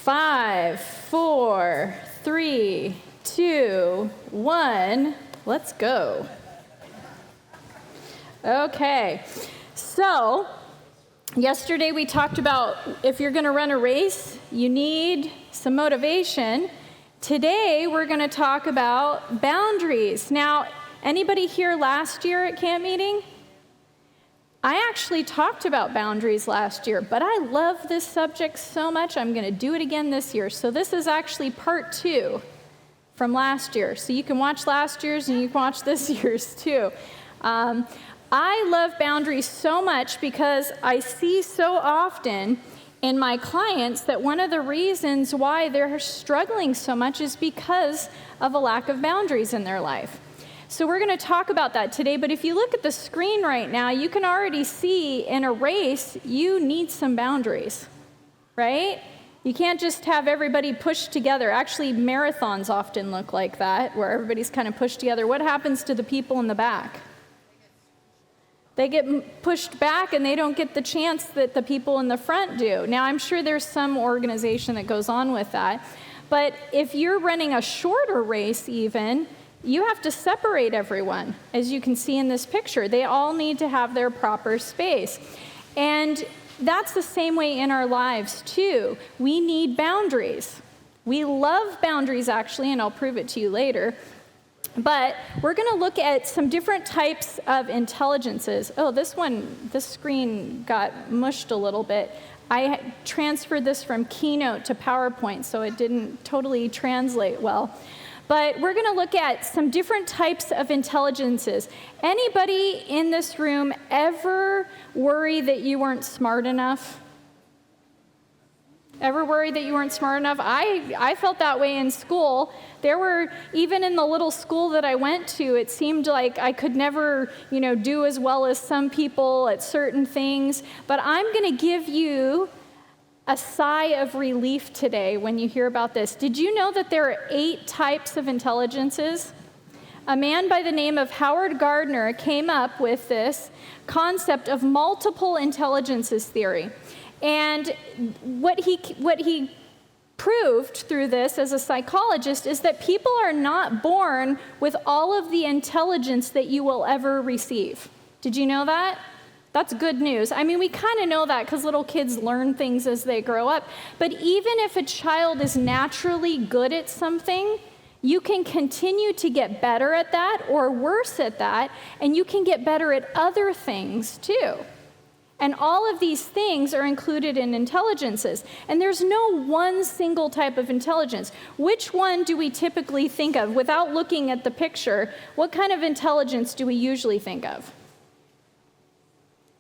5, 4, 3, 2, 1. Let's go. Okay, so yesterday we talked about if you're going to run a race, you need some motivation. Today we're going to talk about boundaries. Now, anybody here last year at camp meeting? I actually talked about boundaries last year, but I love this subject so much, I'm going to do it again this year. So this is actually part 2 from last year. So you can watch last year's and you can watch this year's too. I love boundaries so much because I see so often in my clients that one of the reasons why they're struggling so much is because of a lack of boundaries in their life. So we're going to talk about that today, but if you look at the screen right now, you can already see in a race, you need some boundaries, right? You can't just have everybody pushed together. Actually, marathons often look like that, where everybody's kind of pushed together. What happens to the people in the back? They get pushed back and they don't get the chance that the people in the front do. Now, I'm sure there's some organization that goes on with that, but if you're running a shorter race even, you have to separate everyone. As you can see in this picture, they all need to have their proper space. And that's the same way in our lives too. We need boundaries. We love boundaries actually, and I'll prove it to you later. But we're going to look at some different types of intelligences. Oh, this screen got mushed a little bit. I transferred this from Keynote to PowerPoint, so it didn't totally translate well. But we're going to look at some different types of intelligences. Anybody in this room ever worry that you weren't smart enough? Ever worry that you weren't smart enough? I felt that way in school. There were, even in the little school that I went to, it seemed like I could never, do as well as some people at certain things. But I'm going to give you a sigh of relief today when you hear about this. Did you know that there are 8 types of intelligences? A man by the name of Howard Gardner came up with this concept of multiple intelligences theory. And what he proved through this as a psychologist is that people are not born with all of the intelligence that you will ever receive. Did you know that? That's good news. I mean, we kind of know that because little kids learn things as they grow up. But even if a child is naturally good at something, you can continue to get better at that or worse at that, and you can get better at other things too. And all of these things are included in intelligences. And there's no one single type of intelligence. Which one do we typically think of? Without looking at the picture, what kind of intelligence do we usually think of?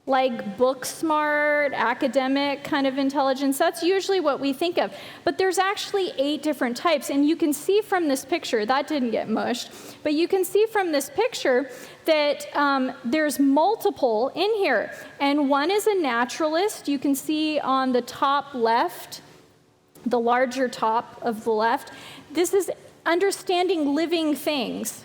Like book smart, academic kind of intelligence. That's usually what we think of. But there's actually 8 different types. And you can see from this picture, that didn't get mushed, but you can see from this picture that there's multiple in here. And one is a naturalist. You can see on the top left, the larger top of the left. This is understanding living things.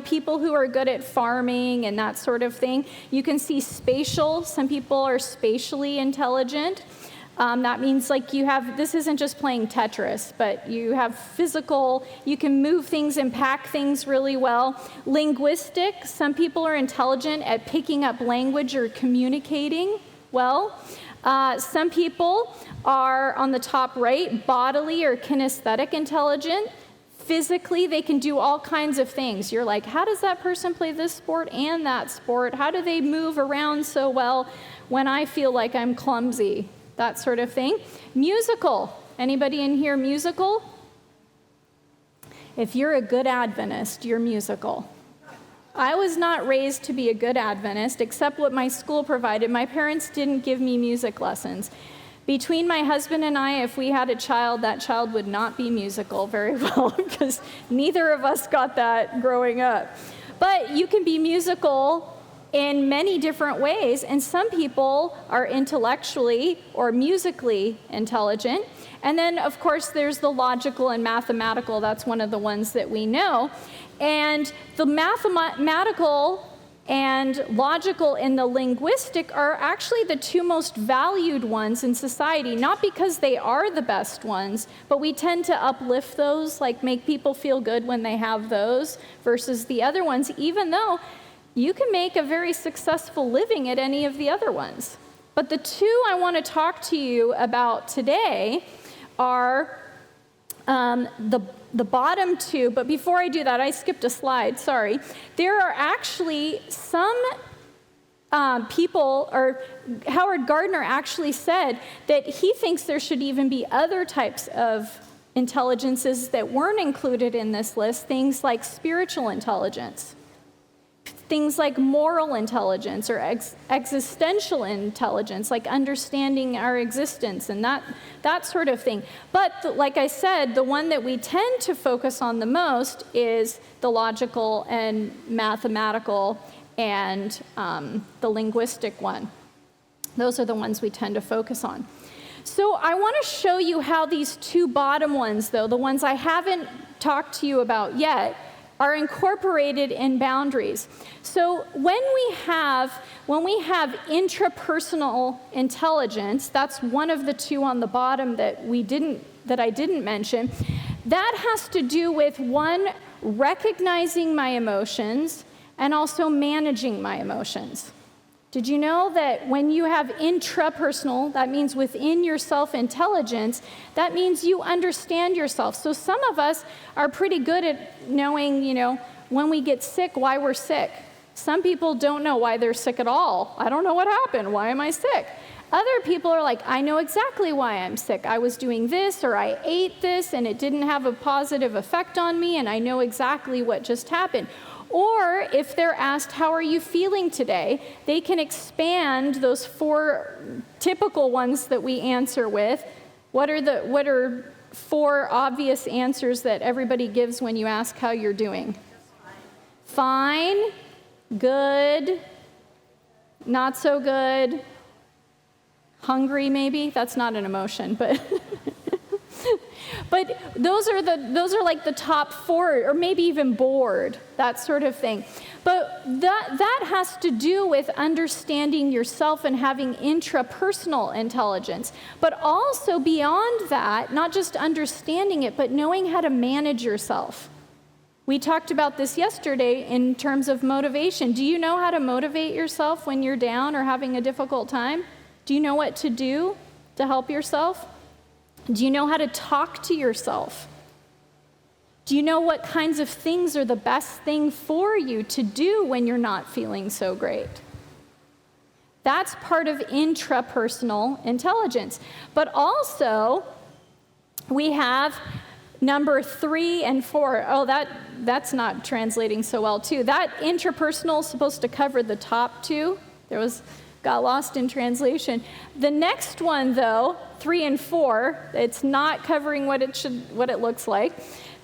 People who are good at farming and that sort of thing. You can see spatial. Some people are spatially intelligent. That means this isn't just playing Tetris, but you have physical, you can move things and pack things really well. Linguistic. Some people are intelligent at picking up language or communicating well. Some people are, on the top right, bodily or kinesthetic intelligent. Physically, they can do all kinds of things. You're like, how does that person play this sport and that sport? How do they move around so well when I feel like I'm clumsy? That sort of thing. Musical. Anybody in here musical? If you're a good Adventist, you're musical. I was not raised to be a good Adventist, except what my school provided. My parents didn't give me music lessons. Between my husband and I, if we had a child, that child would not be musical very well because neither of us got that growing up. But you can be musical in many different ways, and some people are intellectually or musically intelligent. And then, of course, there's the logical and mathematical. That's one of the ones that we know. And the mathematical and logical and the linguistic are actually the two most valued ones in society, not because they are the best ones, but we tend to uplift those, like make people feel good when they have those, versus the other ones, even though you can make a very successful living at any of the other ones. But the two I want to talk to you about today are the bottom two, but before I do that, I skipped a slide, sorry. There are actually some people, or Howard Gardner actually said that he thinks there should even be other types of intelligences that weren't included in this list, things like spiritual intelligence, things like moral intelligence or existential intelligence, like understanding our existence and that sort of thing. But like I said, the one that we tend to focus on the most is the logical and mathematical and the linguistic one. Those are the ones we tend to focus on. So I want to show you how these two bottom ones, though, the ones I haven't talked to you about yet, are incorporated in boundaries. So when we have intrapersonal intelligence, that's one of the two on the bottom that I didn't mention, that has to do with, one, recognizing my emotions and also managing my emotions. Did you know that when you have intrapersonal, that means within yourself intelligence, that means you understand yourself. So some of us are pretty good at knowing, when we get sick, why we're sick. Some people don't know why they're sick at all. I don't know what happened. Why am I sick? Other people are like, I know exactly why I'm sick. I was doing this, or I ate this, and it didn't have a positive effect on me, and I know exactly what just happened. Or if they're asked, how are you feeling today? They can expand those four typical ones that we answer with. What are four obvious answers that everybody gives when you ask how you're doing? Fine, good, not so good, hungry maybe. That's not an emotion, but but those are like the top four, or maybe even bored, that sort of thing. But that has to do with understanding yourself and having intrapersonal intelligence. But also beyond that, not just understanding it, but knowing how to manage yourself. We talked about this yesterday in terms of motivation. Do you know how to motivate yourself when you're down or having a difficult time? Do you know what to do to help yourself? Do you know how to talk to yourself? Do you know what kinds of things are the best thing for you to do when you're not feeling so great? That's part of intrapersonal intelligence. But also, we have number 3 and 4. Oh, that's not translating so well, too. That intrapersonal is supposed to cover the top two. Got lost in translation. The next one, though, 3 and 4, it's not covering what it looks like.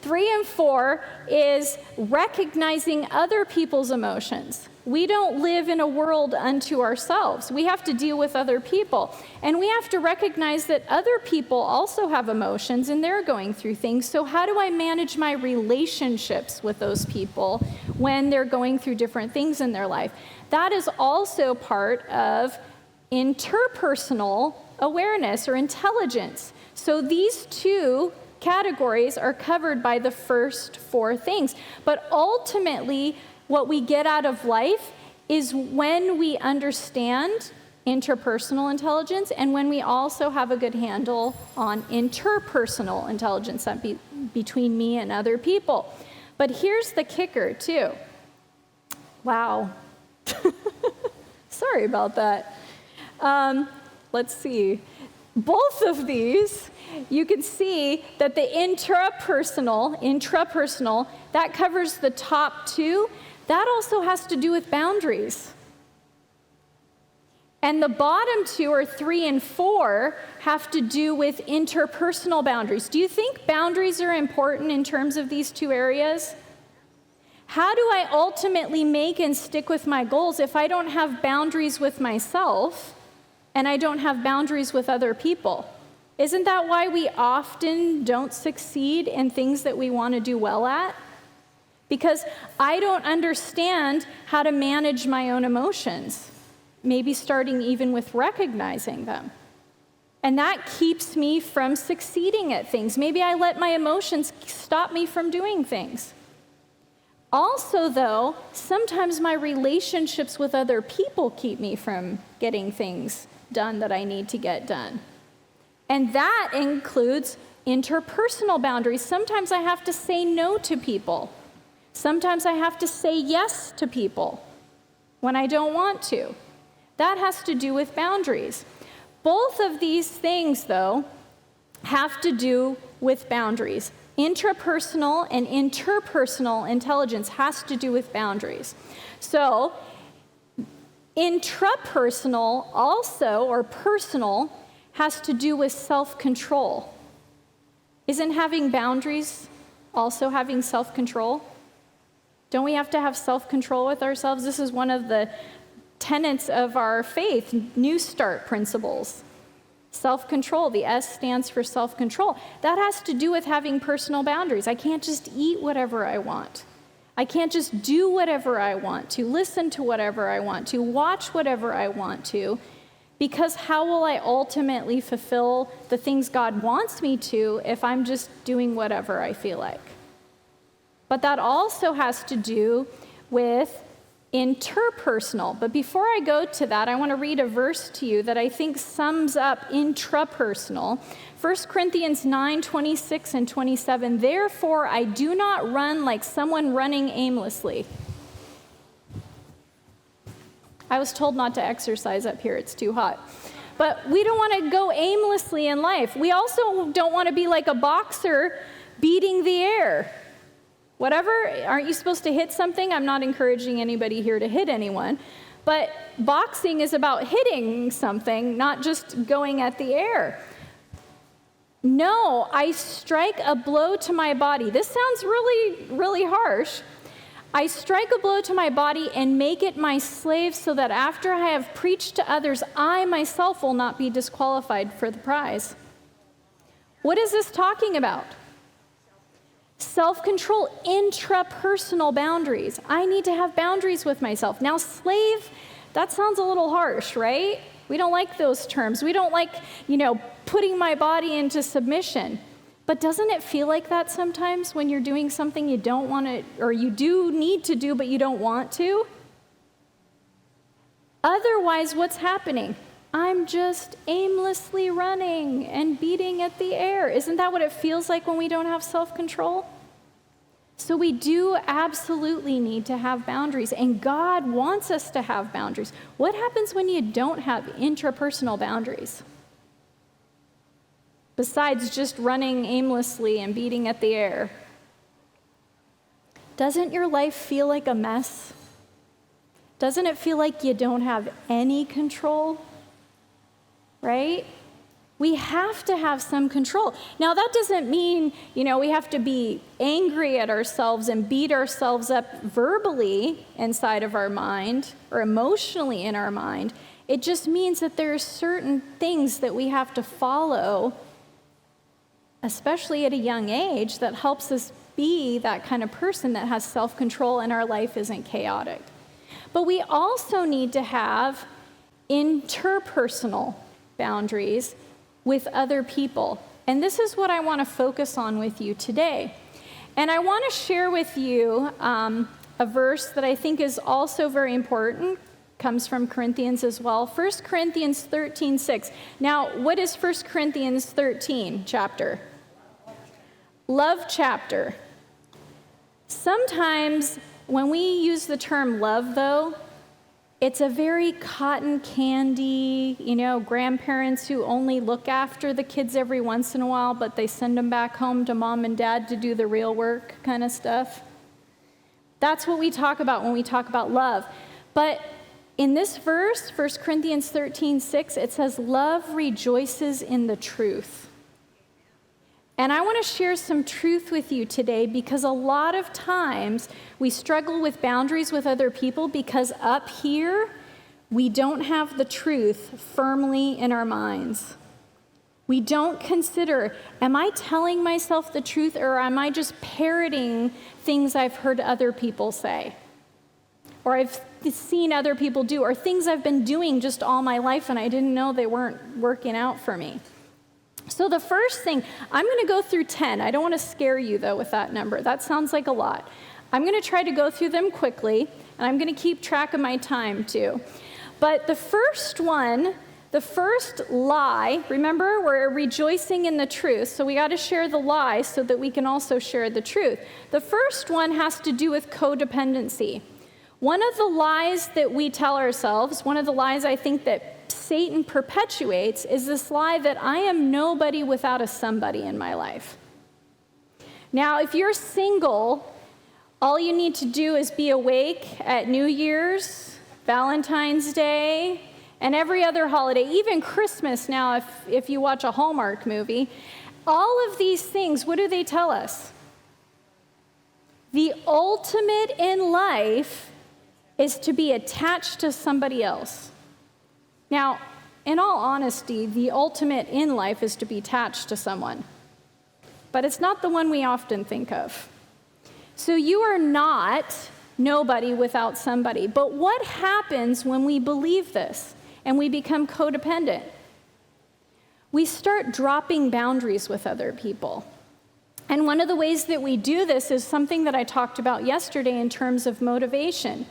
3 and 4 is recognizing other people's emotions. We don't live in a world unto ourselves. We have to deal with other people. And we have to recognize that other people also have emotions and they're going through things. So how do I manage my relationships with those people when they're going through different things in their life? That is also part of interpersonal awareness or intelligence. So these two categories are covered by the first 4 things. But ultimately, what we get out of life is when we understand interpersonal intelligence and when we also have a good handle on interpersonal intelligence between me and other people. But here's the kicker, too. Wow. Sorry about that. Let's see. Both of these, you can see that the intrapersonal, that covers the top 2. That also has to do with boundaries. And the bottom 2, or 3 and 4, have to do with interpersonal boundaries. Do you think boundaries are important in terms of these 2 areas? How do I ultimately make and stick with my goals if I don't have boundaries with myself and I don't have boundaries with other people? Isn't that why we often don't succeed in things that we want to do well at? because I don't understand how to manage my own emotions, maybe starting even with recognizing them. And that keeps me from succeeding at things. Maybe I let my emotions stop me from doing things. Also, though, sometimes my relationships with other people keep me from getting things done that I need to get done. And that includes interpersonal boundaries. Sometimes I have to say no to people. Sometimes I have to say yes to people when I don't want to. That has to do with boundaries. Both of these things, though, have to do with boundaries. Intrapersonal and interpersonal intelligence has to do with boundaries. So, intrapersonal also, or personal, has to do with self-control. Isn't having boundaries also having self-control? Don't we have to have self-control with ourselves? This is one of the tenets of our faith, New Start principles. Self-control, the S stands for self-control. That has to do with having personal boundaries. I can't just eat whatever I want. I can't just do whatever I want to, listen to whatever I want to, watch whatever I want to, because how will I ultimately fulfill the things God wants me to if I'm just doing whatever I feel like? But that also has to do with interpersonal. But before I go to that, I want to read a verse to you that I think sums up intrapersonal. 1 Corinthians 9:26 and 27. Therefore, I do not run like someone running aimlessly. I was told not to exercise up here. It's too hot. But we don't want to go aimlessly in life. We also don't want to be like a boxer beating the air. Whatever, aren't you supposed to hit something? I'm not encouraging anybody here to hit anyone. But boxing is about hitting something, not just going at the air. No, I strike a blow to my body. This sounds really, really harsh. I strike a blow to my body and make it my slave so that after I have preached to others, I myself will not be disqualified for the prize. What is this talking about? Self-control, intrapersonal boundaries. I need to have boundaries with myself. Now, slave, that sounds a little harsh, right? We don't like those terms. We don't like, putting my body into submission. But doesn't it feel like that sometimes when you're doing something you don't want to, or you do need to do, but you don't want to? Otherwise, what's happening? I'm just aimlessly running and beating at the air. Isn't that what it feels like when we don't have self-control? So we do absolutely need to have boundaries, and God wants us to have boundaries. What happens when you don't have intrapersonal boundaries? Besides just running aimlessly and beating at the air. Doesn't your life feel like a mess? Doesn't it feel like you don't have any control? Right? We have to have some control. Now, that doesn't mean, we have to be angry at ourselves and beat ourselves up verbally inside of our mind or emotionally in our mind. It just means that there are certain things that we have to follow, especially at a young age, that helps us be that kind of person that has self-control and our life isn't chaotic. But we also need to have interpersonal boundaries with other people. And this is what I want to focus on with you today. And I want to share with you a verse that I think is also very important, comes from Corinthians as well. 1 Corinthians 13:6. Now, what is 1 Corinthians 13 chapter? Love chapter. Sometimes when we use the term love, though, it's a very cotton candy, grandparents who only look after the kids every once in a while, but they send them back home to mom and dad to do the real work kind of stuff. That's what we talk about when we talk about love. But in this verse, 1 Corinthians 13:6, it says, love rejoices in the truth. And I want to share some truth with you today, because a lot of times we struggle with boundaries with other people because up here we don't have the truth firmly in our minds. We don't consider, am I telling myself the truth, or am I just parroting things I've heard other people say? Or I've seen other people do, or things I've been doing just all my life and I didn't know they weren't working out for me. So the first thing, I'm going to go through 10. I don't want to scare you, though, with that number. That sounds like a lot. I'm going to try to go through them quickly, and I'm going to keep track of my time, too. But the first one, the first lie, remember, we're rejoicing in the truth, so we got to share the lie so that we can also share the truth. The first one has to do with codependency. One of the lies that we tell ourselves, one of the lies I think that Satan perpetuates, is this lie that I am nobody without a somebody in my life. Now, if you're single, all you need to do is be awake at New Year's, Valentine's Day, and every other holiday, even Christmas now if you watch a Hallmark movie. All of these things, what do they tell us? The ultimate in life is to be attached to somebody else. Now, in all honesty, the ultimate in life is to be attached to someone. But it's not the one we often think of. So you are not nobody without somebody. But what happens when we believe this and we become codependent? We start dropping boundaries with other people. And one of the ways that we do this is something that I talked about yesterday in terms of motivation.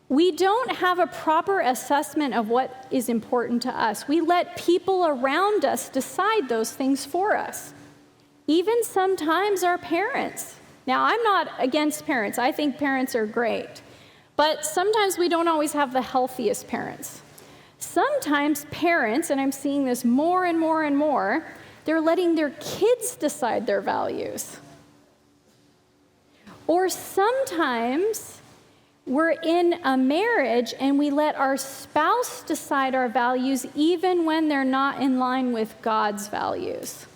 We don't have a proper assessment of what is important to us. We let people around us decide those things for us. Even sometimes our parents. Now, I'm not against parents. I think parents are great. But sometimes we don't always have the healthiest parents. Sometimes parents, and I'm seeing this more and more and more, they're letting their kids decide their values. Or sometimes we're in a marriage and we let our spouse decide our values even when they're not in line with God's values.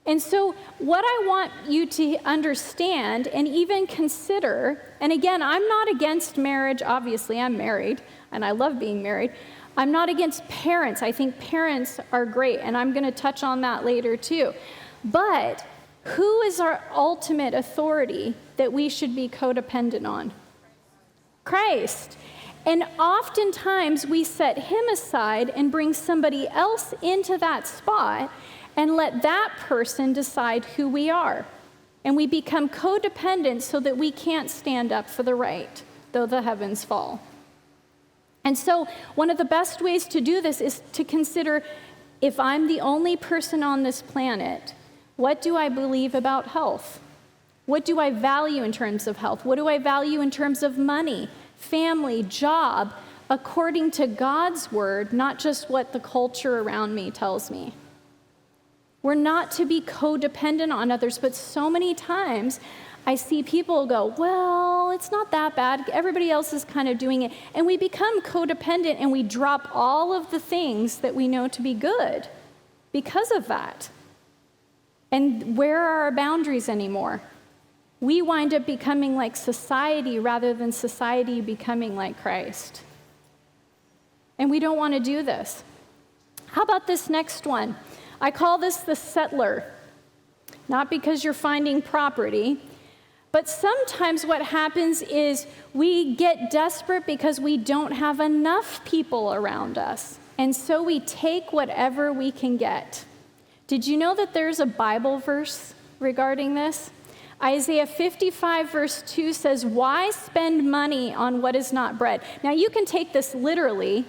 And so what I want you to understand and even consider, and again, I'm not against marriage. Obviously, I'm married and I love being married. I'm not against parents. I think parents are great, and I'm going to touch on that later too. But who is our ultimate authority that we should be codependent on? Christ. And oftentimes we set him aside and bring somebody else into that spot and let that person decide who we are. And we become codependent so that we can't stand up for the right, though the heavens fall. And so one of the best ways to do this is to consider, if I'm the only person on this planet, what do I believe about health? What do I value in terms of health? What do I value in terms of money, family, job, according to God's word, not just what the culture around me tells me? We're not to be codependent on others, but so many times I see people go, well, it's not that bad. Everybody else is kind of doing it. And we become codependent and we drop all of the things that we know to be good because of that. And where are our boundaries anymore? We wind up becoming like society rather than society becoming like Christ. And we don't want to do this. How about this next one? I call this the settler. Not because you're finding property, but sometimes what happens is we get desperate because we don't have enough people around us. And so we take whatever we can get. Did you know that there's a Bible verse regarding this? Isaiah 55 verse 2 says, "Why spend money on what is not bread?" Now you can take this literally,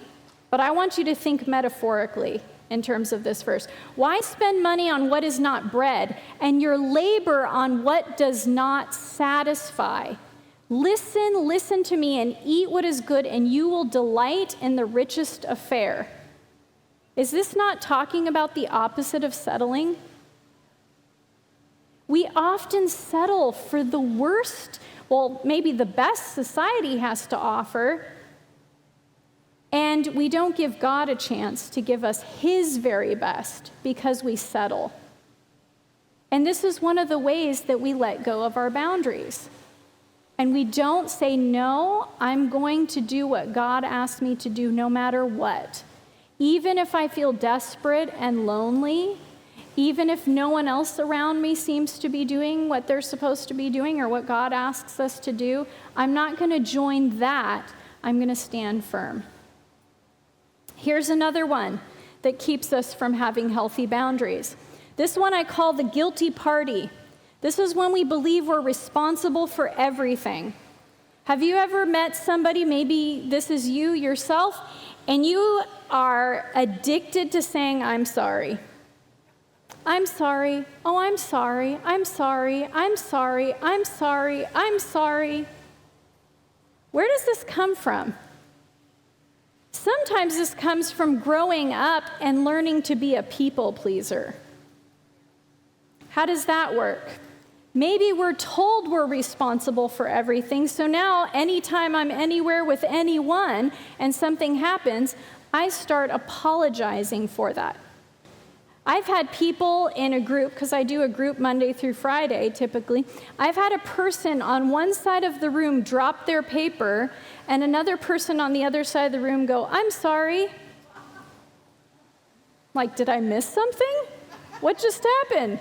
but I want you to think metaphorically in terms of this verse. Why spend money on what is not bread and your labor on what does not satisfy? Listen to me and eat what is good, and you will delight in the richest affair. Is this not talking about the opposite of settling? We often settle for the worst, well, maybe the best society has to offer, and we don't give God a chance to give us his very best because we settle. And this is one of the ways that we let go of our boundaries. And we don't say, no, I'm going to do what God asked me to do no matter what. even if I feel desperate and lonely, even if no one else around me seems to be doing what they're supposed to be doing or what God asks us to do, I'm not going to join that. I'm going to stand firm. Here's another one that keeps us from having healthy boundaries. This one I call the guilty party. This is when we believe we're responsible for everything. Have you ever met somebody, maybe this is you yourself, and you are addicted to saying, I'm sorry. I'm sorry. Oh, I'm sorry. I'm sorry. I'm sorry. I'm sorry. I'm sorry. Where does this come from? Sometimes this comes from growing up and learning to be a people pleaser. How does that work? Maybe we're told we're responsible for everything, so now anytime I'm anywhere with anyone and something happens, I start apologizing for that. I've had people in a group, because I do a group Monday through Friday typically, I've had a person on one side of the room drop their paper and another person on the other side of the room go, I'm sorry. Like, did I miss something? What just happened?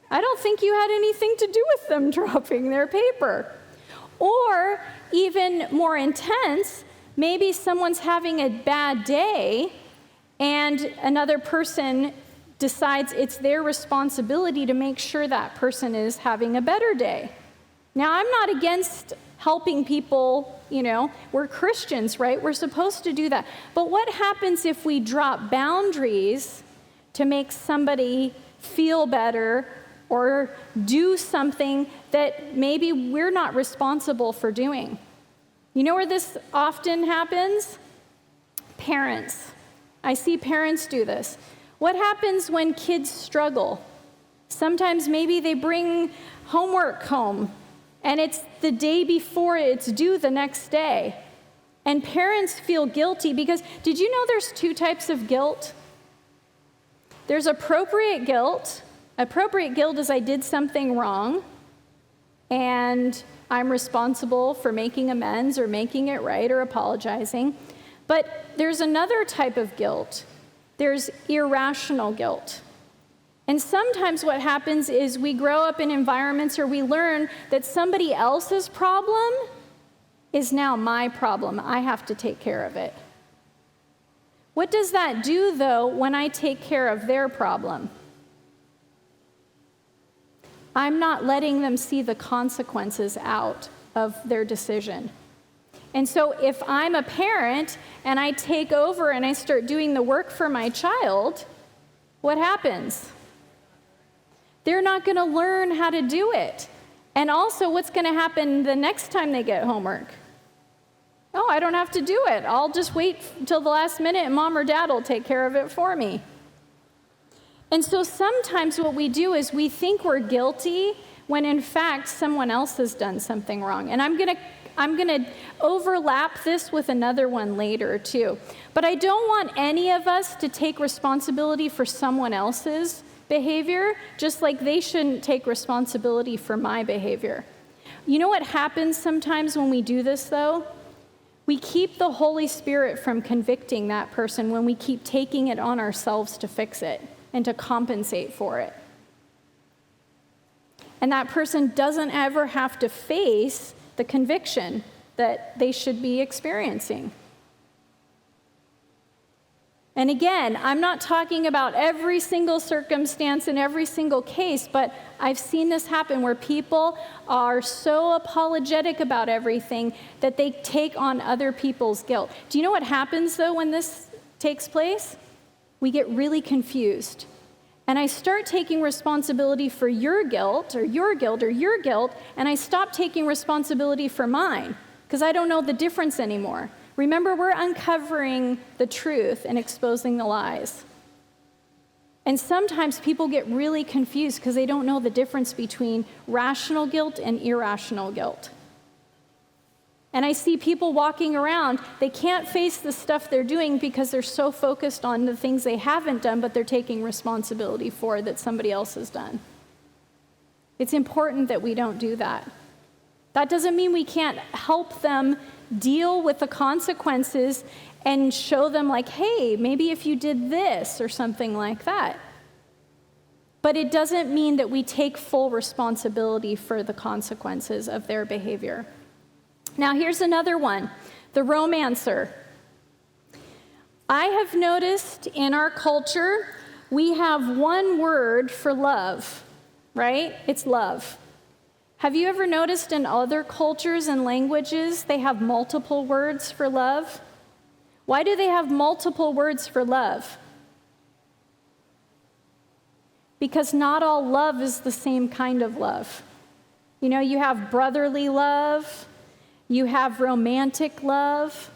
I don't think you had anything to do with them dropping their paper. Or even more intense, maybe someone's having a bad day and another person decides it's their responsibility to make sure that person is having a better day. Now, I'm not against helping people, we're Christians, right? We're supposed to do that. But what happens if we drop boundaries to make somebody feel better or do something that maybe we're not responsible for doing? You know where this often happens? Parents. I see parents do this. What happens when kids struggle? Sometimes maybe they bring homework home and it's the day before it's due the next day. And parents feel guilty because, did you know there's two types of guilt? There's appropriate guilt. Appropriate guilt is I did something wrong and I'm responsible for making amends or making it right or apologizing. But there's another type of guilt. There's irrational guilt. And sometimes what happens is we grow up in environments or we learn that somebody else's problem is now my problem. I have to take care of it. What does that do, though, when I take care of their problem? I'm not letting them see the consequences out of their decision. And so if I'm a parent and I take over and I start doing the work for my child, what happens? They're not going to learn how to do it. And also, what's going to happen the next time they get homework? Oh, I don't have to do it. I'll just wait until the last minute and mom or dad will take care of it for me. And so sometimes what we do is we think we're guilty when in fact someone else has done something wrong. And I'm going to overlap this with another one later too. But I don't want any of us to take responsibility for someone else's behavior, just like they shouldn't take responsibility for my behavior. You know what happens sometimes when we do this, though? We keep the Holy Spirit from convicting that person when we keep taking it on ourselves to fix it and to compensate for it. And that person doesn't ever have to face the conviction that they should be experiencing. And again, I'm not talking about every single circumstance in every single case, but I've seen this happen where people are so apologetic about everything that they take on other people's guilt. Do you know what happens, though, when this takes place? We get really confused. And I start taking responsibility for your guilt, or your guilt, or your guilt, and I stop taking responsibility for mine, because I don't know the difference anymore. Remember, we're uncovering the truth and exposing the lies. And sometimes people get really confused because they don't know the difference between rational guilt and irrational guilt. And I see people walking around, they can't face the stuff they're doing because they're so focused on the things they haven't done, but they're taking responsibility for that somebody else has done. It's important that we don't do that. That doesn't mean we can't help them deal with the consequences and show them like, hey, maybe if you did this or something like that. But it doesn't mean that we take full responsibility for the consequences of their behavior. Now, here's another one, the romancer. I have noticed in our culture, we have one word for love, right? It's love. Have you ever noticed in other cultures and languages, they have multiple words for love? Why do they have multiple words for love? Because not all love is the same kind of love. You know, you have brotherly love, you have romantic love,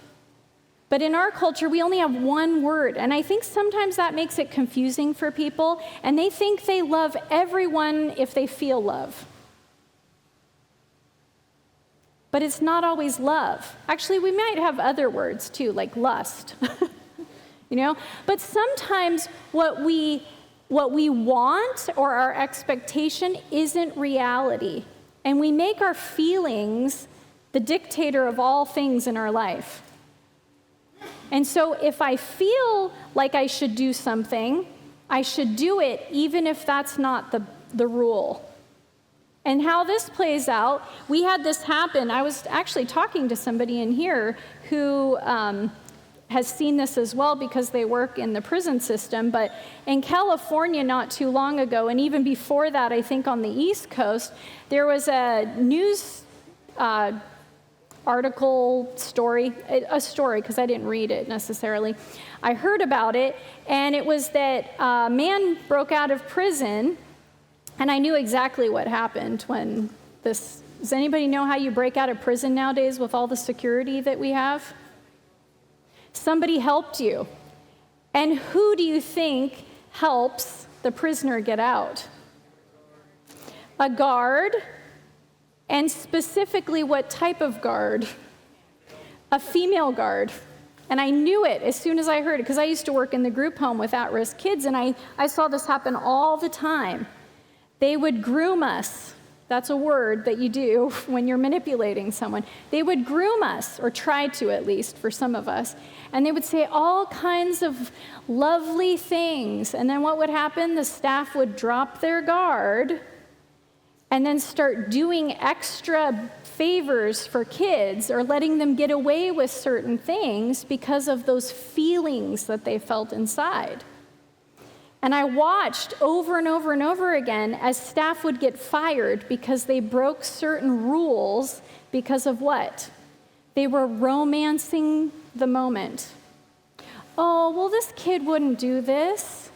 but in our culture, we only have one word, and I think sometimes that makes it confusing for people, and they think they love everyone if they feel love. But it's not always love. Actually, we might have other words too, like lust, you know? But sometimes what we want or our expectation isn't reality, and we make our feelings the dictator of all things in our life. And so if I feel like I should do something, I should do it even if that's not the rule. And how this plays out, we had this happen. I was actually talking to somebody in here who has seen this as well because they work in the prison system. But in California not too long ago, and even before that, I think on the East Coast, there was a news article, story, because I didn't read it necessarily. I heard about it, and it was that a man broke out of prison, and I knew exactly what happened when this. Does anybody know how you break out of prison nowadays with all the security that we have? Somebody helped you. And who do you think helps the prisoner get out? A guard. And specifically, what type of guard? A female guard. And I knew it as soon as I heard it, because I used to work in the group home with at-risk kids, and I saw this happen all the time. They would groom us. That's a word that you do when you're manipulating someone. They would groom us, or try to at least, for some of us. And they would say all kinds of lovely things. And then what would happen? The staff would drop their guard and then start doing extra favors for kids or letting them get away with certain things because of those feelings that they felt inside. And I watched over and over and over again as staff would get fired because they broke certain rules because of what? They were romancing the moment. Oh, well, this kid wouldn't do this.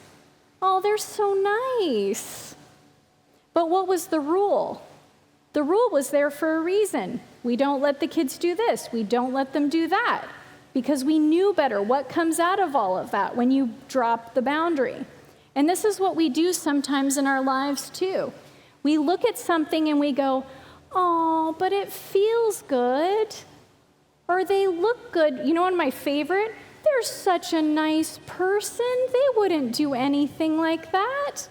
Oh, they're so nice. But what was the rule? The rule was there for a reason. We don't let the kids do this. We don't let them do that. Because we knew better. What comes out of all of that when you drop the boundary? And this is what we do sometimes in our lives too. We look at something and we go, oh, but it feels good. Or they look good. You know, one of my favorite, they're such a nice person. They wouldn't do anything like that.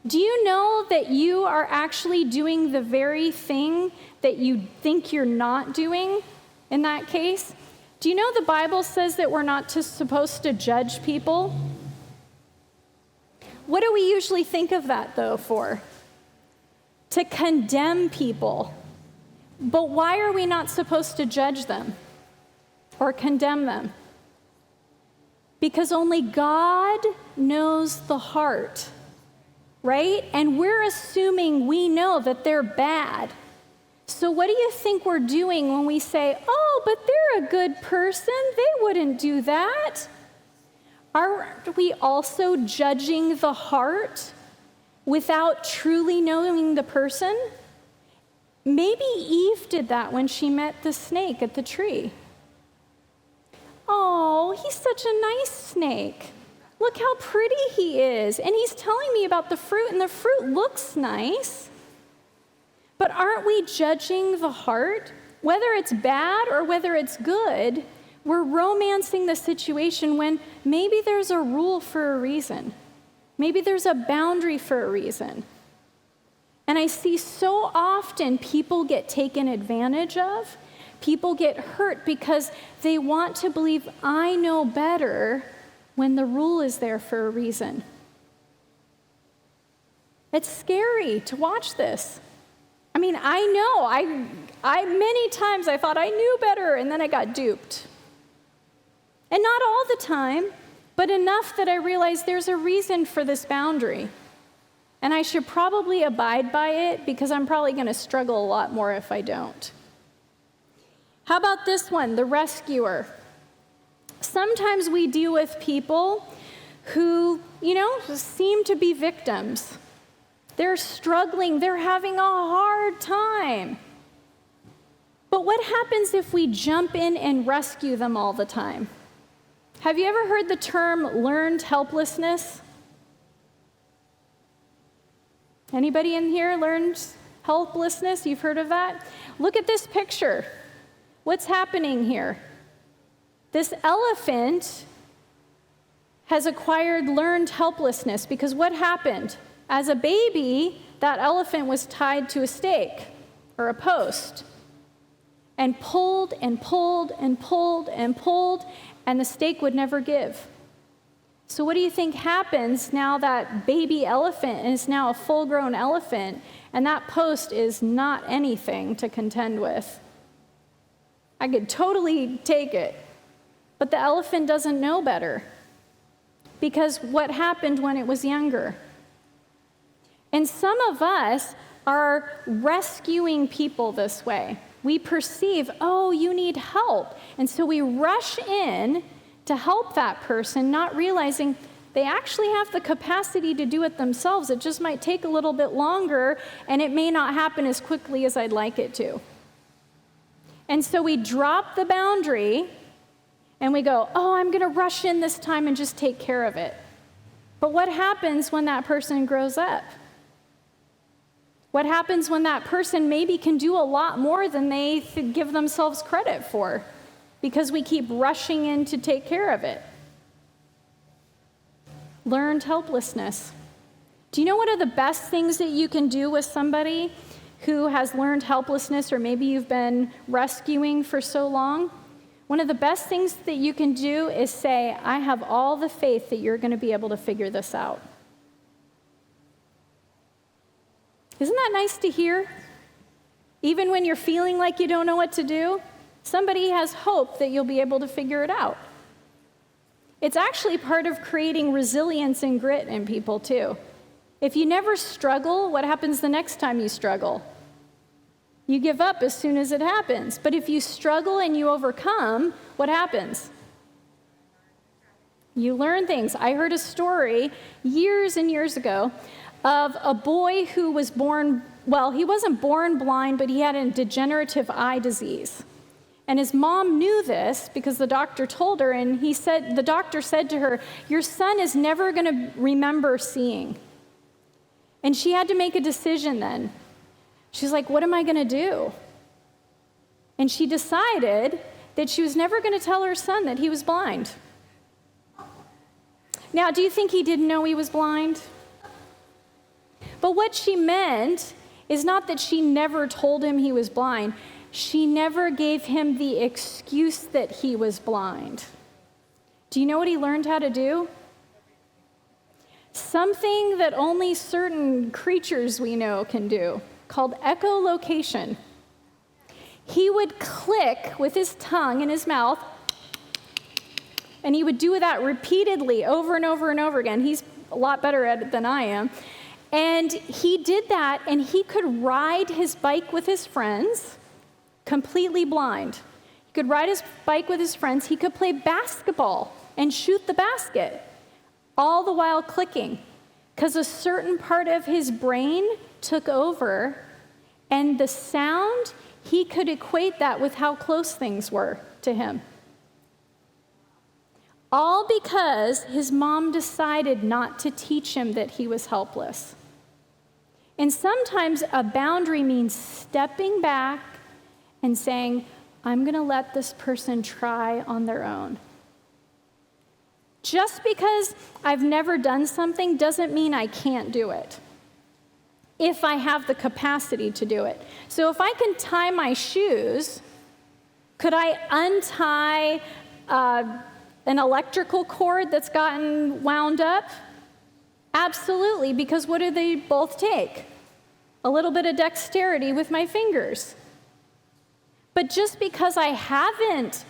Do you know that you are actually doing the very thing that you think you're not doing in that case? Do you know the Bible says that we're not supposed to judge people? What do we usually think of that, though, for? To condemn people. But why are we not supposed to judge them or condemn them? Because only God knows the heart. Right? And we're assuming we know that they're bad. So what do you think we're doing when we say, oh, but they're a good person, they wouldn't do that? Aren't we also judging the heart without truly knowing the person? Maybe Eve did that when she met the snake at the tree. Oh, he's such a nice snake. Look how pretty he is. And he's telling me about the fruit, and the fruit looks nice. But aren't we judging the heart? Whether it's bad or whether it's good, we're romancing the situation when maybe there's a rule for a reason. Maybe there's a boundary for a reason. And I see so often people get taken advantage of. people get hurt because they want to believe I know better when the rule is there for a reason. It's scary to watch this. I mean, I know, I many times I thought I knew better, and then I got duped. And not all the time, but enough that I realized there's a reason for this boundary. And I should probably abide by it because I'm probably going to struggle a lot more if I don't. How about this one, the rescuer? Sometimes we deal with people who, seem to be victims. They're struggling, they're having a hard time. But what happens if we jump in and rescue them all the time? Have you ever heard the term learned helplessness? Anybody in here learned helplessness? You've heard of that? Look at this picture. What's happening here? This elephant has acquired learned helplessness because what happened? As a baby, that elephant was tied to a stake or a post and pulled and pulled and pulled and pulled, and the stake would never give. So what do you think happens now that baby elephant is now a full-grown elephant, and that post is not anything to contend with? I could totally take it, but the elephant doesn't know better because what happened when it was younger? And some of us are rescuing people this way. We perceive, oh, you need help. And so we rush in to help that person, not realizing they actually have the capacity to do it themselves. It just might take a little bit longer, and it may not happen as quickly as I'd like it to. And so we drop the boundary, and we go, oh, I'm going to rush in this time and just take care of it. But what happens when that person grows up? What happens when that person maybe can do a lot more than they give themselves credit for because we keep rushing in to take care of it? Learned helplessness. Do you know one of the best things that you can do with somebody who has learned helplessness, or maybe you've been rescuing for so long? One of the best things that you can do is say, I have all the faith that you're going to be able to figure this out. Isn't that nice to hear? Even when you're feeling like you don't know what to do, somebody has hope that you'll be able to figure it out. It's actually part of creating resilience and grit in people too. If you never struggle, what happens the next time you struggle? You give up as soon as it happens. But if you struggle and you overcome, what happens? You learn things. I heard a story years and years ago of a boy who was born, well, he wasn't born blind, but he had a degenerative eye disease. And his mom knew this because the doctor told her, and the doctor said to her, your son is never going to remember seeing. And she had to make a decision then. She's like, what am I going to do? And she decided that she was never going to tell her son that he was blind. Now, do you think he didn't know he was blind? But what she meant is not that she never told him he was blind. She never gave him the excuse that he was blind. Do you know what he learned how to do? Something that only certain creatures we know can do, called echolocation. He would click with his tongue in his mouth, and he would do that repeatedly over and over and over again. He's a lot better at it than I am. And he did that, and he could ride his bike with his friends, completely blind. He could ride his bike with his friends. He could play basketball and shoot the basket, all the while clicking, because a certain part of his brain took over, and the sound, he could equate that with how close things were to him. All because his mom decided not to teach him that he was helpless. And sometimes a boundary means stepping back and saying, I'm going to let this person try on their own. Just because I've never done something doesn't mean I can't do it, if I have the capacity to do it. So if I can tie my shoes, Could I untie an electrical cord that's gotten wound up? Absolutely, because what do they both take? A little bit of dexterity with my fingers. But just because I haven't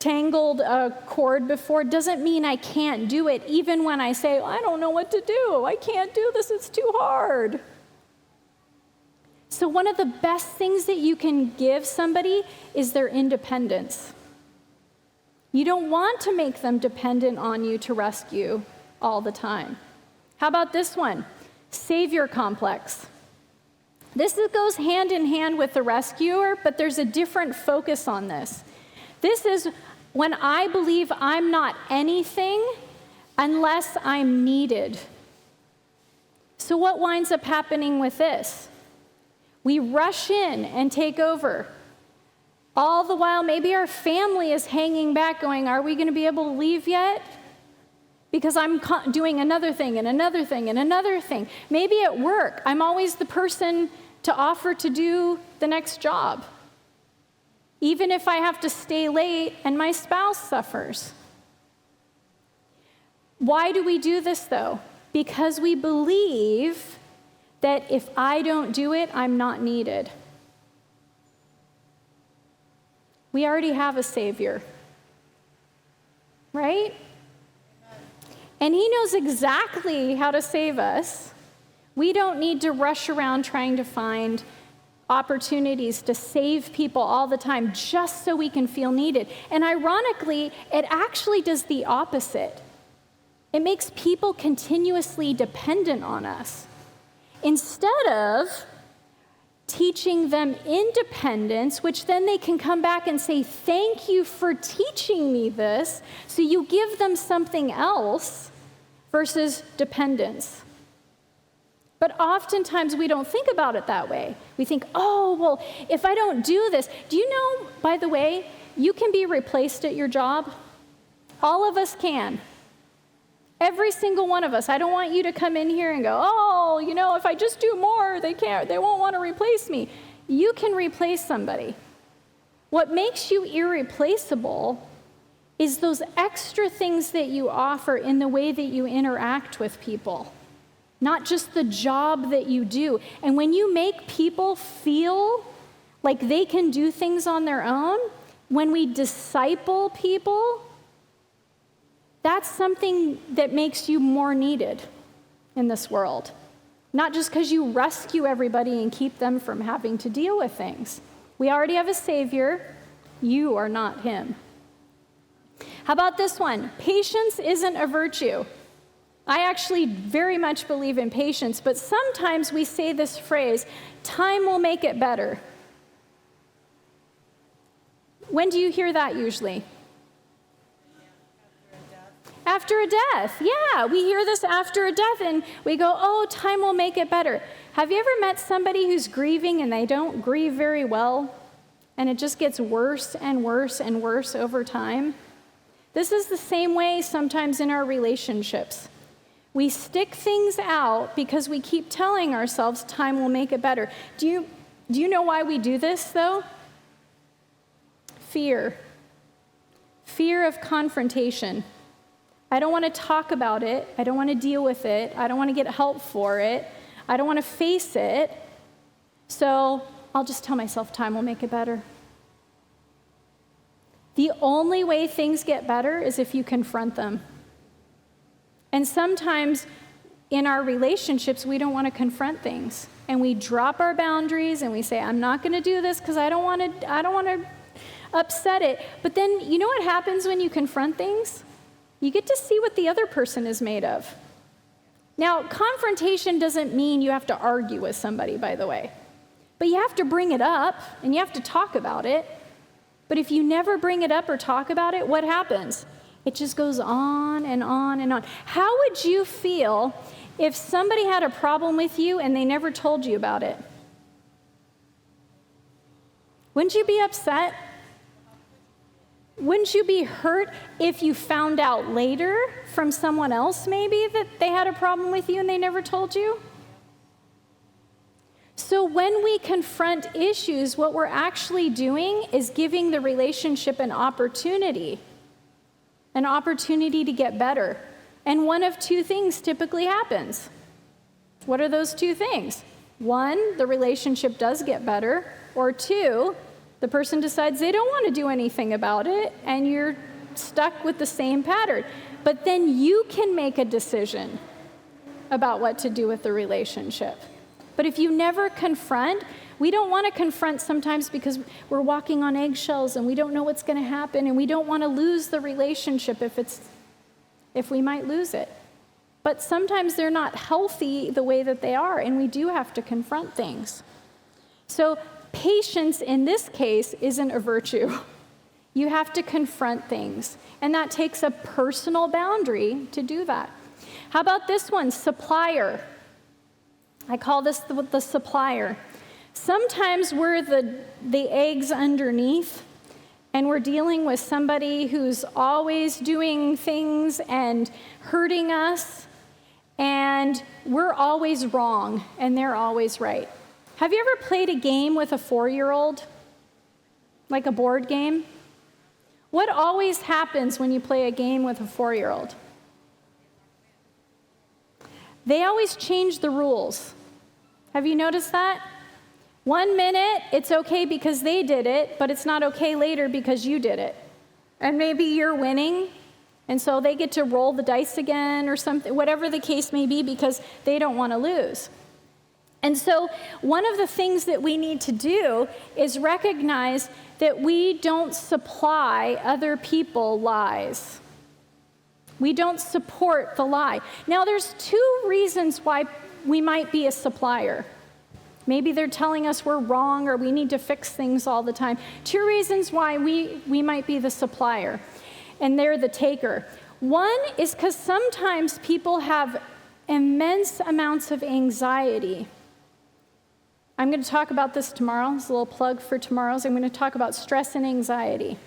untangled a cord before doesn't mean I can't do it, even when I say, I don't know what to do. I can't do this. It's too hard. So one of the best things that you can give somebody is their independence. You don't want to make them dependent on you to rescue all the time. How about this one? Savior complex. This goes hand in hand with the rescuer, but there's a different focus on this. This is when I believe I'm not anything unless I'm needed. So what winds up happening with this? We rush in and take over. All the while, maybe our family is hanging back going, are we going to be able to leave yet? Because I'm doing another thing and another thing and another thing. Maybe at work, I'm always the person to offer to do the next job, even if I have to stay late and my spouse suffers. Why do we do this, though? Because we believe that if I don't do it, I'm not needed. We already have a Savior, right? And He knows exactly how to save us. We don't need to rush around trying to find opportunities to save people all the time just so we can feel needed. And ironically, it actually does the opposite. It makes people continuously dependent on us. Instead of teaching them independence, which then they can come back and say, thank you for teaching me this, so you give them something else versus dependence. But oftentimes we don't think about it that way. We think, oh, well, if I don't do this, do you know, by the way, you can be replaced at your job? All of us can. Every single one of us. I don't want you to come in here and go, oh, you know, if I just do more, they won't want to replace me. You can replace somebody. What makes you irreplaceable is those extra things that you offer in the way that you interact with people, not just the job that you do. And when you make people feel like they can do things on their own, when we disciple people, that's something that makes you more needed in this world. Not just because you rescue everybody and keep them from having to deal with things. We already have a Savior. You are not Him. How about this one? Patience isn't a virtue. I actually very much believe in patience, but sometimes we say this phrase, time will make it better. When do you hear that usually? After a death, yeah, we hear this after a death and we go, oh, time will make it better. Have you ever met somebody who's grieving and they don't grieve very well and it just gets worse and worse and worse over time? This is the same way sometimes in our relationships. We stick things out because we keep telling ourselves time will make it better. Do you know why we do this, though? Fear. Fear of confrontation. I don't want to talk about it. I don't want to deal with it. I don't want to get help for it. I don't want to face it. So I'll just tell myself time will make it better. The only way things get better is if you confront them. And sometimes in our relationships, we don't want to confront things. And we drop our boundaries and we say, I'm not going to do this because I don't want to upset it. But then you know what happens when you confront things? You get to see what the other person is made of. Now, confrontation doesn't mean you have to argue with somebody, by the way. But you have to bring it up, and you have to talk about it. But if you never bring it up or talk about it, what happens? It just goes on and on and on. How would you feel if somebody had a problem with you and they never told you about it? Wouldn't you be upset? Wouldn't you be hurt if you found out later from someone else maybe that they had a problem with you and they never told you? So when we confront issues, what we're actually doing is giving the relationship an opportunity to get better. And one of two things typically happens. What are those two things? One, the relationship does get better, or two, the person decides they don't want to do anything about it, and you're stuck with the same pattern. But then you can make a decision about what to do with the relationship. But if you never confront, we don't want to confront sometimes because we're walking on eggshells and we don't know what's going to happen, and we don't want to lose the relationship if we might lose it. But sometimes they're not healthy the way that they are, and we do have to confront things. So patience in this case isn't a virtue. You have to confront things, and that takes a personal boundary to do that. How about this one, supplier? I call this the supplier. Sometimes we're the eggs underneath, and we're dealing with somebody who's always doing things and hurting us, and we're always wrong, and they're always right. Have you ever played a game with a 4-year-old? Like a board game? What always happens when you play a game with a 4-year-old? They always change the rules. Have you noticed that? 1 minute, it's okay because they did it, but it's not okay later because you did it. And maybe you're winning, and so they get to roll the dice again or something, whatever the case may be, because they don't want to lose. And so one of the things that we need to do is recognize that we don't supply other people lies. We don't support the lie. Now, there's two reasons why we might be a supplier. Maybe they're telling us we're wrong or we need to fix things all the time. Two reasons why we might be the supplier and they're the taker. One is because sometimes people have immense amounts of anxiety. I'm going to talk about this tomorrow. It's a little plug for tomorrow's. I'm going to talk about stress and anxiety.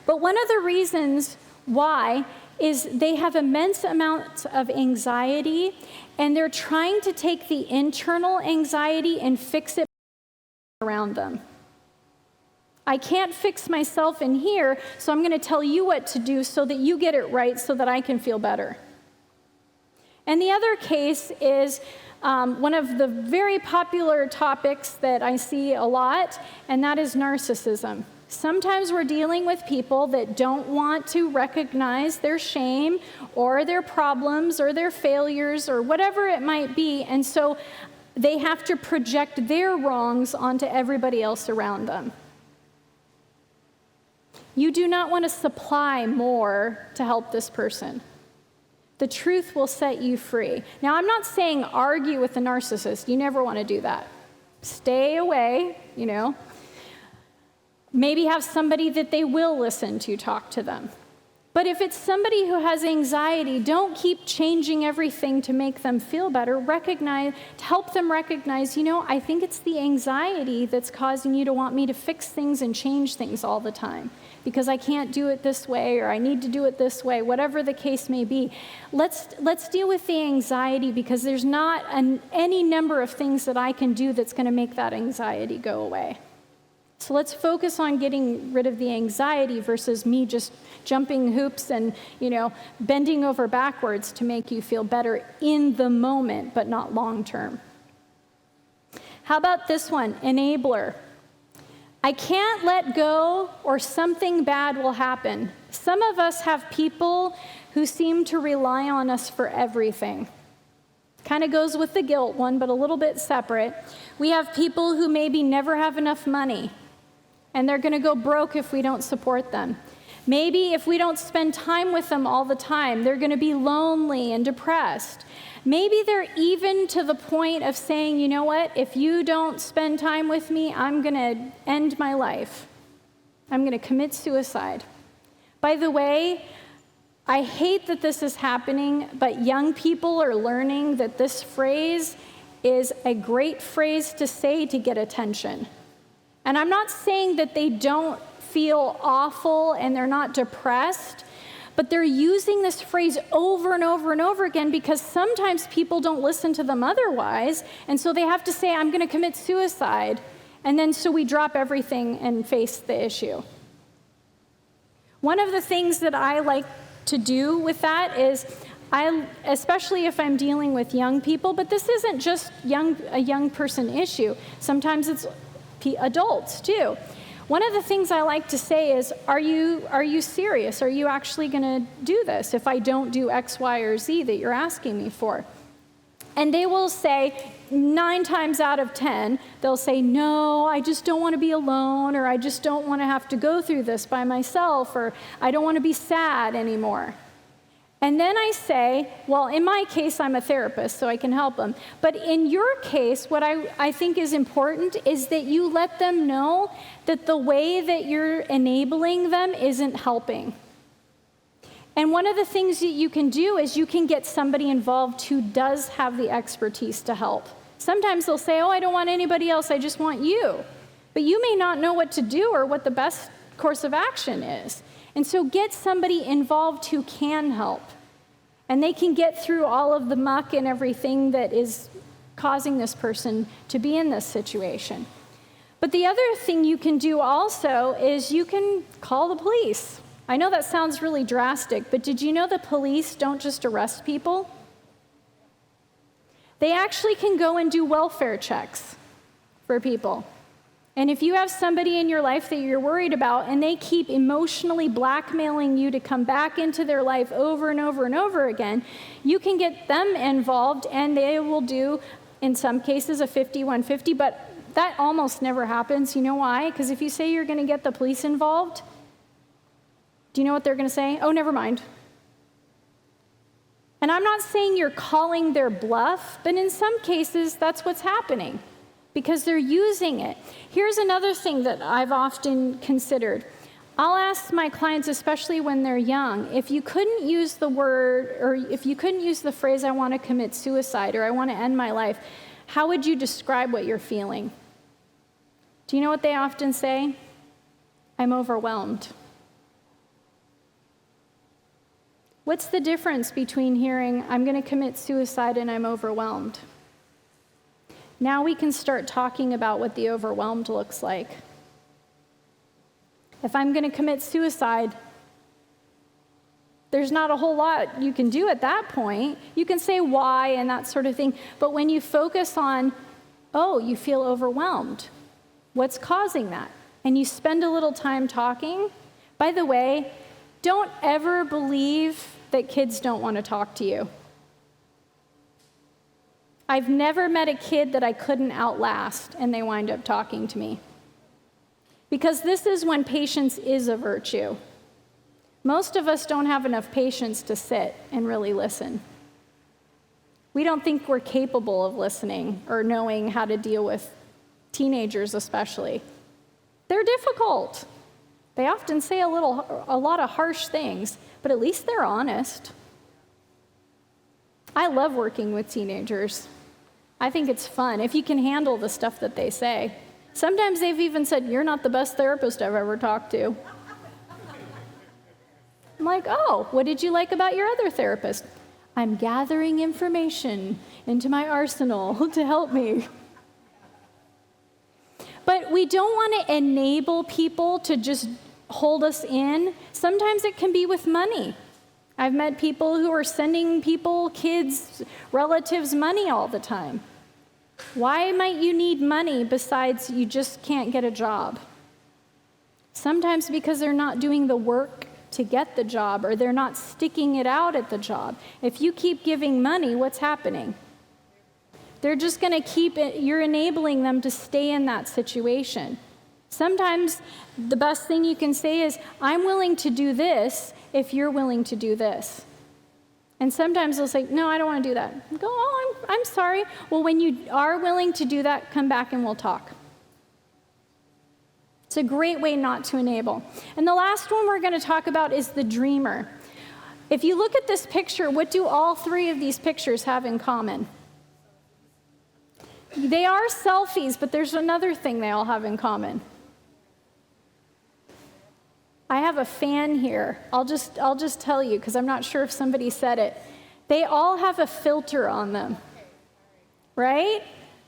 But one of the reasons why is they have immense amounts of anxiety, and they're trying to take the internal anxiety and fix it around them. I can't fix myself in here, so I'm going to tell you what to do so that you get it right so that I can feel better. And the other case is one of the very popular topics that I see a lot, and that is narcissism. Sometimes we're dealing with people that don't want to recognize their shame or their problems or their failures or whatever it might be, and so they have to project their wrongs onto everybody else around them. You do not want to supply more to help this person. The truth will set you free. Now, I'm not saying argue with the narcissist. You never want to do that. Stay away, Maybe have somebody that they will listen to talk to them. But if it's somebody who has anxiety, don't keep changing everything to make them feel better. Help them recognize, I think it's the anxiety that's causing you to want me to fix things and change things all the time because I can't do it this way or I need to do it this way, whatever the case may be. Let's deal with the anxiety because there's not any number of things that I can do that's going to make that anxiety go away. So let's focus on getting rid of the anxiety versus me just jumping hoops and, bending over backwards to make you feel better in the moment, but not long term. How about this one, enabler? I can't let go or something bad will happen. Some of us have people who seem to rely on us for everything. Kind of goes with the guilt one, but a little bit separate. We have people who maybe never have enough money, and they're going to go broke if we don't support them. Maybe if we don't spend time with them all the time, they're going to be lonely and depressed. Maybe they're even to the point of saying, you know what, if you don't spend time with me, I'm going to end my life. I'm going to commit suicide. By the way, I hate that this is happening, but young people are learning that this phrase is a great phrase to say to get attention. And I'm not saying that they don't feel awful and they're not depressed, but they're using this phrase over and over and over again because sometimes people don't listen to them otherwise, and so they have to say, I'm going to commit suicide, and then so we drop everything and face the issue. One of the things that I like to do with that is, especially if I'm dealing with young people, but this isn't just a young person issue. Sometimes it's adults too. One of the things I like to say is, are you serious? Are you actually going to do this if I don't do X, Y, or Z that you're asking me for? And they will say, 9 times out of 10, they'll say, no, I just don't want to be alone, or I just don't want to have to go through this by myself, or I don't want to be sad anymore. And then I say, well, in my case, I'm a therapist, so I can help them. But in your case, what I think is important is that you let them know that the way that you're enabling them isn't helping. And one of the things that you can do is you can get somebody involved who does have the expertise to help. Sometimes they'll say, oh, I don't want anybody else, I just want you. But you may not know what to do or what the best course of action is. And so get somebody involved who can help. And they can get through all of the muck and everything that is causing this person to be in this situation. But the other thing you can do also is you can call the police. I know that sounds really drastic, but did you know the police don't just arrest people? They actually can go and do welfare checks for people. And if you have somebody in your life that you're worried about and they keep emotionally blackmailing you to come back into their life over and over and over again, you can get them involved and they will do, in some cases, a 5150, but that almost never happens. You know why? Because if you say you're going to get the police involved, do you know what they're going to say? Oh, never mind. And I'm not saying you're calling their bluff, but in some cases, that's what's happening, because they're using it. Here's another thing that I've often considered. I'll ask my clients, especially when they're young, if you couldn't use the word, or if you couldn't use the phrase, I want to commit suicide, or I want to end my life, how would you describe what you're feeling? Do you know what they often say? I'm overwhelmed. What's the difference between hearing, I'm going to commit suicide and I'm overwhelmed? Now we can start talking about what the overwhelmed looks like. If I'm going to commit suicide, there's not a whole lot you can do at that point. You can say why and that sort of thing. But when you focus on, oh, you feel overwhelmed, what's causing that? And you spend a little time talking. By the way, don't ever believe that kids don't want to talk to you. I've never met a kid that I couldn't outlast and they wind up talking to me. Because this is when patience is a virtue. Most of us don't have enough patience to sit and really listen. We don't think we're capable of listening or knowing how to deal with teenagers especially. They're difficult. They often say a lot of harsh things, but at least they're honest. I love working with teenagers. I think it's fun if you can handle the stuff that they say. Sometimes they've even said, you're not the best therapist I've ever talked to. I'm like, oh, what did you like about your other therapist? I'm gathering information into my arsenal to help me. But we don't want to enable people to just hold us in. Sometimes it can be with money. I've met people who are sending people, kids, relatives, money all the time. Why might you need money besides you just can't get a job? Sometimes because they're not doing the work to get the job, or they're not sticking it out at the job. If you keep giving money, what's happening? They're just going to keep it, you're enabling them to stay in that situation. Sometimes the best thing you can say is, I'm willing to do this if you're willing to do this. And sometimes they'll say, no, I don't want to do that. I go, oh, I'm sorry. Well, when you are willing to do that, come back and we'll talk. It's a great way not to enable. And the last one we're going to talk about is the dreamer. If you look at this picture, what do all three of these pictures have in common? They are selfies, but there's another thing they all have in common. I have a fan here. I'll just tell you, because I'm not sure if somebody said it. They all have a filter on them, right?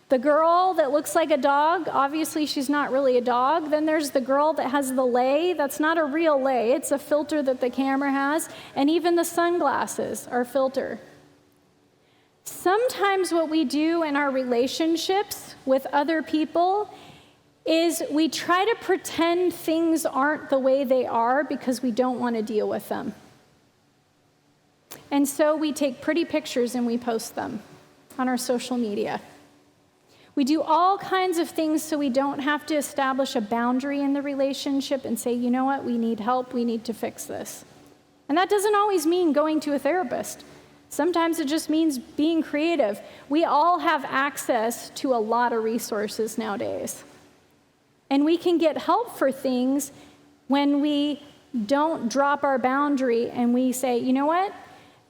The girl that looks like a dog, obviously she's not really a dog. Then there's the girl that has the lei. That's not a real lei. It's a filter that the camera has. And even the sunglasses are filter. Sometimes what we do in our relationships with other people is we try to pretend things aren't the way they are because we don't want to deal with them. And so we take pretty pictures and we post them on our social media. We do all kinds of things so we don't have to establish a boundary in the relationship and say, you know what, we need help, we need to fix this. And that doesn't always mean going to a therapist. Sometimes it just means being creative. We all have access to a lot of resources nowadays. And we can get help for things when we don't drop our boundary and we say, you know what?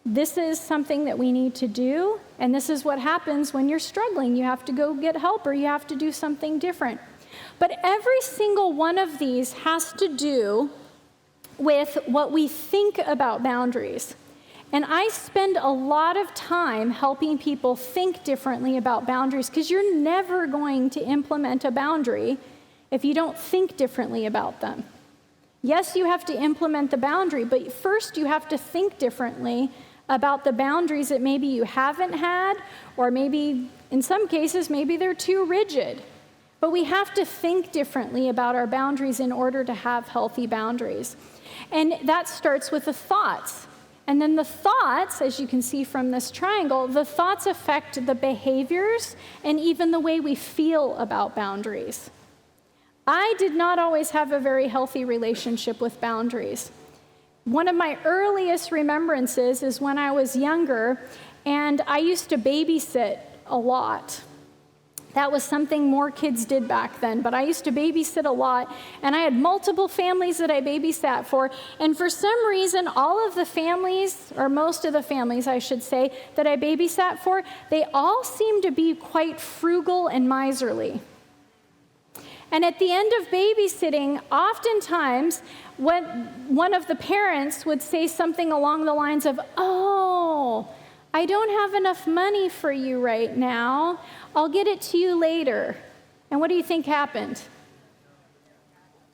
This is something that we need to do, and this is what happens when you're struggling. You have to go get help or you have to do something different. But every single one of these has to do with what we think about boundaries. And I spend a lot of time helping people think differently about boundaries, because you're never going to implement a boundary if you don't think differently about them. Yes, you have to implement the boundary, but first you have to think differently about the boundaries that maybe you haven't had, or maybe, in some cases, maybe they're too rigid. But we have to think differently about our boundaries in order to have healthy boundaries. And that starts with the thoughts. And then the thoughts, as you can see from this triangle, the thoughts affect the behaviors and even the way we feel about boundaries. I did not always have a very healthy relationship with boundaries. One of my earliest remembrances is when I was younger, and I used to babysit a lot. That was something more kids did back then, but I used to babysit a lot, and I had multiple families that I babysat for, and for some reason, all of the families, or most of the families, I should say, that I babysat for, they all seemed to be quite frugal and miserly. And at the end of babysitting, oftentimes, one of the parents would say something along the lines of, "Oh, I don't have enough money for you right now. I'll get it to you later." And what do you think happened?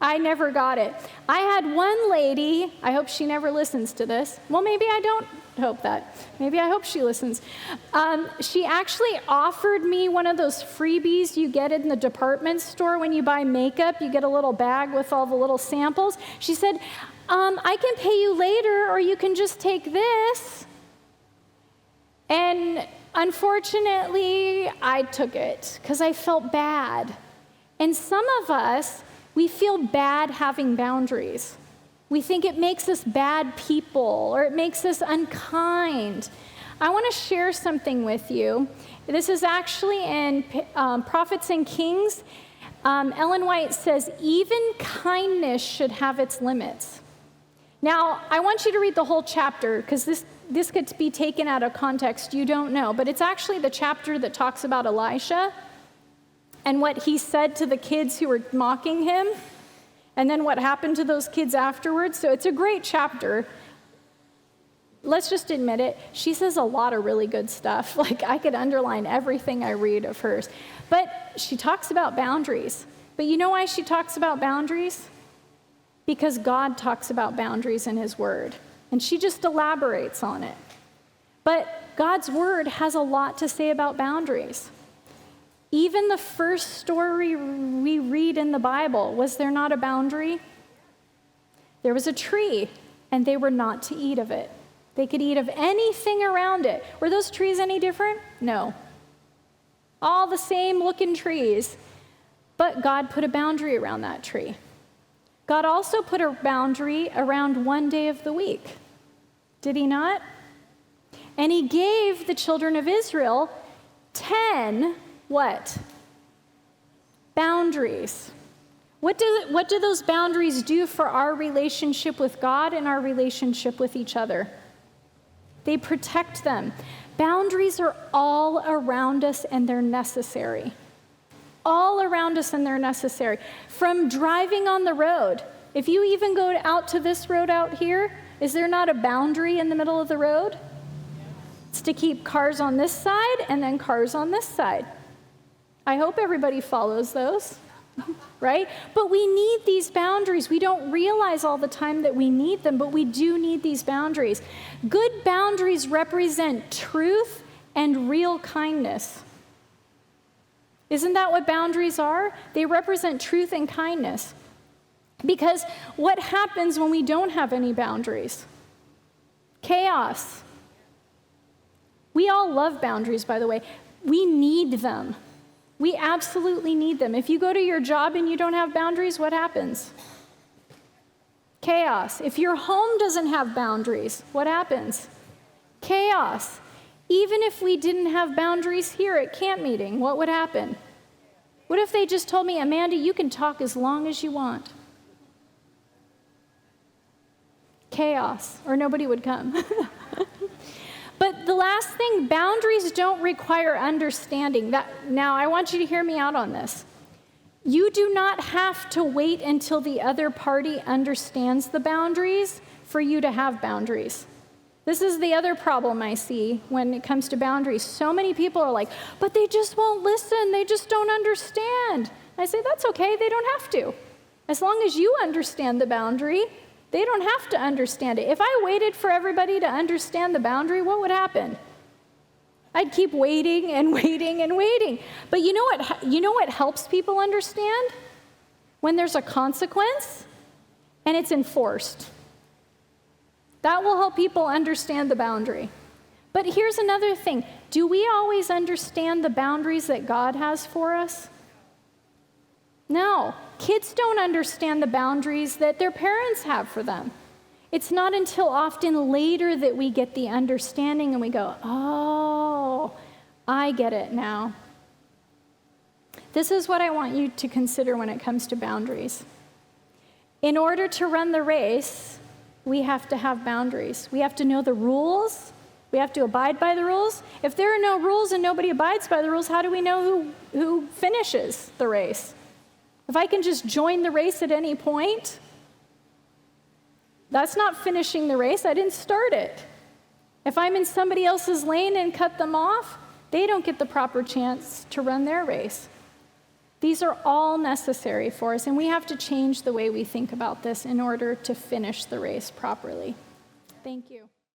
I never got it. I had one lady, I hope she never listens to this. Well, maybe I don't hope that. Maybe I hope she listens. She actually offered me one of those freebies you get in the department store when you buy makeup. You get a little bag with all the little samples. She said, I can pay you later, or you can just take this. And unfortunately, I took it because I felt bad. And some of us, we feel bad having boundaries. We think it makes us bad people, or it makes us unkind. I want to share something with you. This is actually in Prophets and Kings. Ellen White says, even kindness should have its limits. Now, I want you to read the whole chapter, because this could be taken out of context. You don't know. But it's actually the chapter that talks about Elisha and what he said to the kids who were mocking him, and then what happened to those kids afterwards. So it's a great chapter. Let's just admit it. She says a lot of really good stuff. Like, I could underline everything I read of hers. But she talks about boundaries. But you know why she talks about boundaries? Because God talks about boundaries in his word. And she just elaborates on it. But God's word has a lot to say about boundaries. Even the first story we read in the Bible, was there not a boundary? There was a tree, and they were not to eat of it. They could eat of anything around it. Were those trees any different? No. All the same looking trees. But God put a boundary around that tree. God also put a boundary around one day of the week. Did he not? And he gave the children of Israel 10 what? Boundaries. What do those boundaries do for our relationship with God and our relationship with each other? They protect them. Boundaries are all around us, and they're necessary. All around us, and they're necessary. From driving on the road, If you even go out to this road out here, is there not a boundary in the middle of the road? It's to keep cars on this side and then cars on this side. I hope everybody follows those, right? But we need these boundaries. We don't realize all the time that we need them, but we do need these boundaries. Good boundaries represent truth and real kindness. Isn't that what boundaries are? They represent truth and kindness. Because what happens when we don't have any boundaries? Chaos. We all love boundaries, by the way. We need them. We absolutely need them. If you go to your job and you don't have boundaries, what happens? Chaos. If your home doesn't have boundaries, what happens? Chaos. Even if we didn't have boundaries here at camp meeting, what would happen? What if they just told me, Amanda, you can talk as long as you want? Chaos, or nobody would come. But the last thing, boundaries don't require understanding. Now, I want you to hear me out on this. You do not have to wait until the other party understands the boundaries for you to have boundaries. This is the other problem I see when it comes to boundaries. So many people are like, but they just won't listen. They just don't understand. I say, that's okay. They don't have to. As long as you understand the boundary, they don't have to understand it. If I waited for everybody to understand the boundary, what would happen? I'd keep waiting and waiting and waiting. But you know what helps people understand? When there's a consequence and it's enforced. That will help people understand the boundary. But here's another thing. Do we always understand the boundaries that God has for us? No. Kids don't understand the boundaries that their parents have for them. It's not until often later that we get the understanding and we go, oh, I get it now. This is what I want you to consider when it comes to boundaries. In order to run the race, we have to have boundaries. We have to know the rules. We have to abide by the rules. If there are no rules and nobody abides by the rules, how do we know who finishes the race? If I can just join the race at any point, that's not finishing the race. I didn't start it. If I'm in somebody else's lane and cut them off, they don't get the proper chance to run their race. These are all necessary for us, and we have to change the way we think about this in order to finish the race properly. Thank you.